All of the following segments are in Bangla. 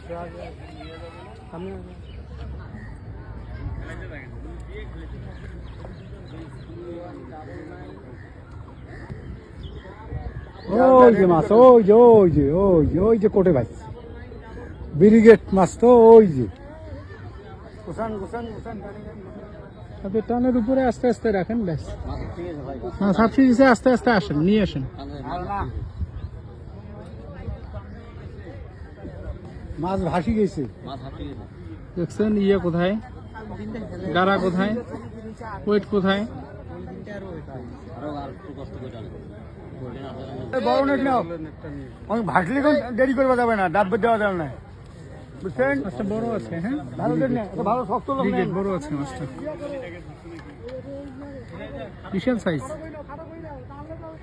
ওই যে মাছ, ওই যে ওই যে ওই যে ওই যে কোটে ভাই ব্রিগেড মাছ তো ওই যে টানের উপরে আস্তে আস্তে রাখেন ব্যাস। হ্যাঁ সাপসি দিছে, আস্তে আস্তে আসেন, নিয়ে আসেন। মাছ ভাসি গেছে দেখছেন। ইয়ে কোথায়, গাড়া কোথায়, ওয়েট কোথায়? বড় নেট নাও, ভাসলে দেরি করবা যাবে না, ডাব দেওয়া যাবে না, বুঝছেন? মাছটা বড় আছে। হ্যাঁ ভালো নেট না, ভালো শক্ত লোক নেই, বড় আছে মাছটা, বিশাল সাইজ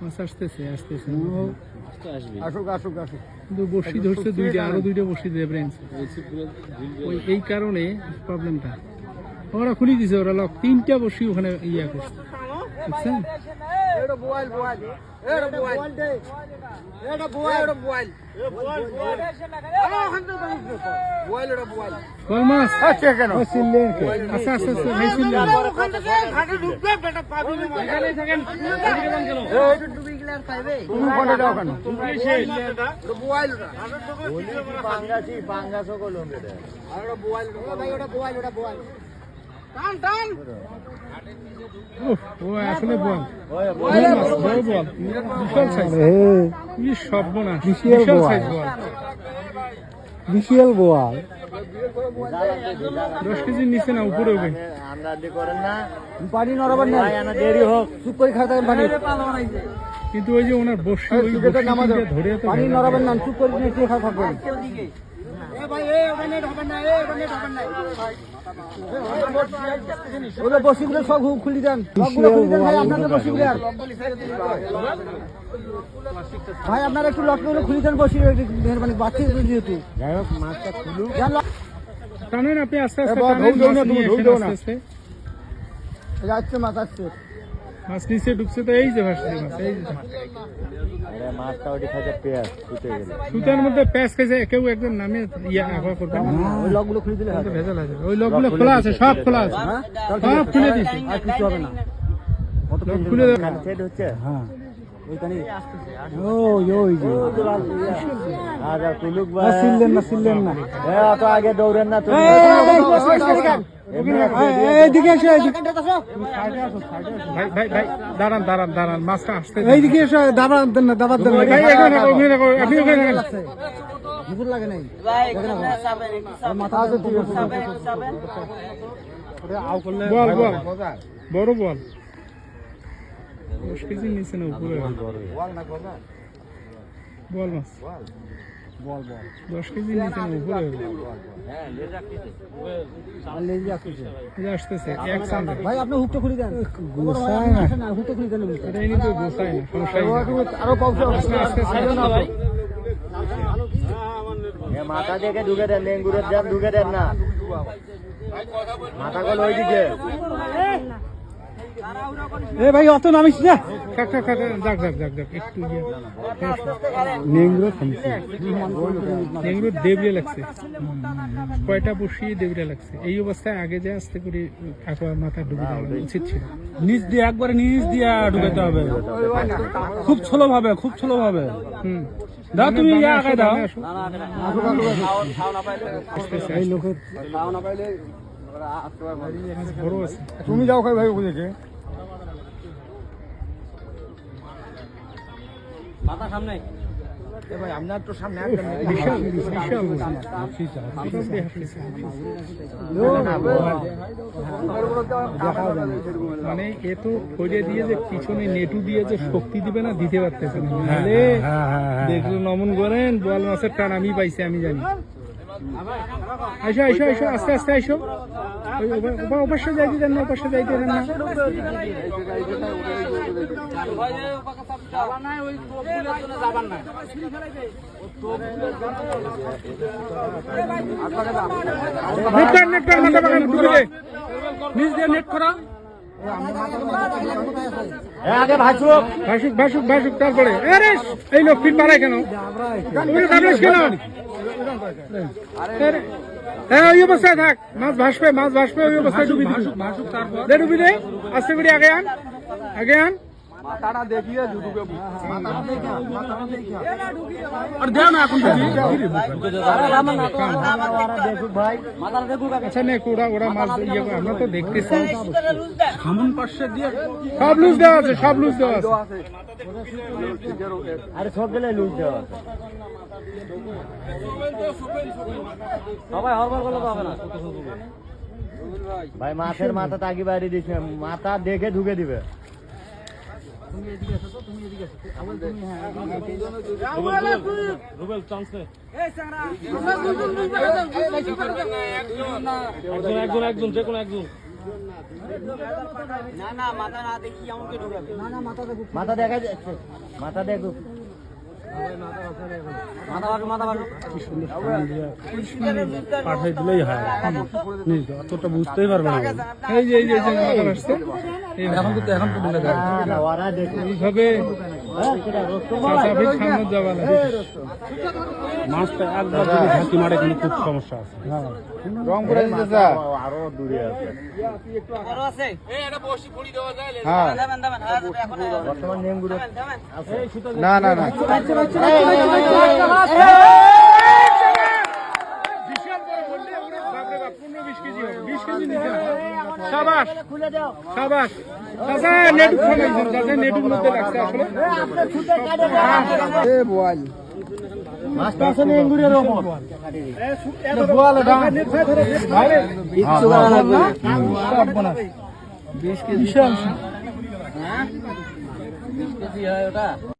মাছ। আসতেছে আসতেছে, আসুক আসুক আসুক। কিন্তু বসি ধরছে দুইটা, আরো দুইটা বসি দেবেন। ওই এই কারণে প্রবলেমটা, ওরা খুলে দিছে, ওরা লক তিনটা বসি ওখানে ইয়া করছে, বুঝছেন? আসলে বল বিশাল সাইজ, সর্বনাশ, বিশাল সাইজ বল, বিশাল বোয়াল। 10 কেজির নিচে না, উপরে হবে। পানি নড়াবার না, দেরি হোক, চুপ করে খাওয়া থাকেন পানি। কিন্তু ওই যে ওনার বসি ধরে পানি নড়াবেন না, চুপ করে খাওয়া থাকবেন। বসিগুলো সব খুলি দেন, ভাই আপনাদের বসিগুলো ভাই আপনারা একটু লকগুলো খুলি দেন, বসি মেহরবানি, বাচ্চা যেহেতু। যাই হোক মাছটা খুলুক, টানেন আপনি আস্তে আস্তে যাচ্ছে, মাছ আসছে, মাছ নিচে ঢুকছে। তো এই যে ভাসছে মাছ, এই যে মাছটা ওইটা খাইছে পেঁয়াজ, সুতার মধ্যে পেঁয়াজ খাইছে। কেউ একজন নামে করবেন, ওই লকগুলো খুলে দিলে ভেজাল আছে। ওই লকগুলো খোলা আছে, সব খোলা আছে, সব খুলে দিচ্ছি, আর কিছু হবে না, খুলে দেবেন হচ্ছে। হ্যাঁ ওইখানে ছিলেন না, এত আগে দৌড়েন না, এইদিকে এসে ভাই ভাই দাঁড়ান দাঁড়ান দাঁড়ান, মাছটা আসতে এইদিকে এসে দাবার দেন না, দাবার দেন আপনি ওখানে মুকুর লাগে নাই, মাথা আছে। বল বল, বড় বল, 10 কেজির নিচে না, উপরে বল মাছ, 10 কেজির নিচে না, উপরে আসতেছে। ভাই আপনি হুকটা খুলে দেন, হুকটা খুলে দেন, এটাই কিন্তু গোসাই না, সমস্যা আরো মাথা দেখে ঢুকে দেন, লেঙ্গুরের যান ঢুকে দেন না, মাথা গল ওইদিকে। এ ভাই অত নামিস না, একটু দেবরে লাগছে, কয়টা বসিয়ে দেবরে লাগছে। এই অবস্থায় আগে যে আস্তে করে মাথা ঢুকে দেওয়া উচিত ছিল, নিচ দিয়ে একবারে নিচ দিয়ে ঢুকাতে হবে, খুব স্লো ভাবে, খুব স্লো ভাবে। দাও তুমি দাও, তুমি যাও খাই ভাই, ওদেরকে মাথা সামনে ভাই, আপনার তো সামনে মানে এ তো কইরে দিয়ে যে পিছনে নেটু দিয়ে যে শক্তি দিবে না, দিতে পারতেছে না। দেখলো নমন করেন, বোয়াল মাছের টান আমি পাইছি, আমি জানি। আইসো আইসো আইসো, আস্তে আস্তে আইসো, অবশ্যই যাইতে দেন না, অবশ্যই যাইতে দেন না। নিজ দিয়ে নেট করা, ভাসুক ভাসুক ভাসুক, তারপরে এই লোক ফিট পাড়ায় কেন, কেন হ্যাঁ ওই অবস্থায় থাক, মাছ ভাসবে ওই অবস্থায় ডুবি দিবি। দে ডুবি দে, আস্তে করে আগে আন। মাথাটা দেখিয়ে ঢুকে আর দেও না এখন ডুবি। দেখুক ভাই আচ্ছা নে ওরা মাছ ইয়ে করে, আমরা তো দেখতেছি। খামুন পাশে দিয়ে সব লুজ দেওয়া আছে, সব লুজ দেওয়া আছে। আরে সব গেলে লুজ দেওয়া আছে। সবাই হরবর করলে তো হবে না। ভাই মাছের মাথা তাকি বাইরে দিচ্ছে, মাথা দেখে ঢুকে দিবে। একজন যে কোনো একজন মাথা দেখা যাচ্ছে, মাথা দেখুক, পাঠাই দিলেই হয়, অতটা বুঝতেই পারবে না। এই যে মাথা আসছে এখন কিন্তু ওরা দেখুক এইভাবে সামনে যাওয়া লাগে। মাছটা একবার যদি ঝাঁকি মারে কিন্তু খুব সমস্যা আছে। রং করে দিতে স্যার, আরো দূরে আছে। হ্যাঁ বর্তমান নিয়মগুলো না বিশাল বড় বললে বাপরে বাপ 15-20 কেজি হবে, 20 কেজি নিচে না। সাবাস সাবাস চাচা, নেটুক খামাইছেন চাচা, নেটুক মধ্যে লাগছে আসলে। মাছটা আছে নিয়মগুলোর ওপর। বিশাল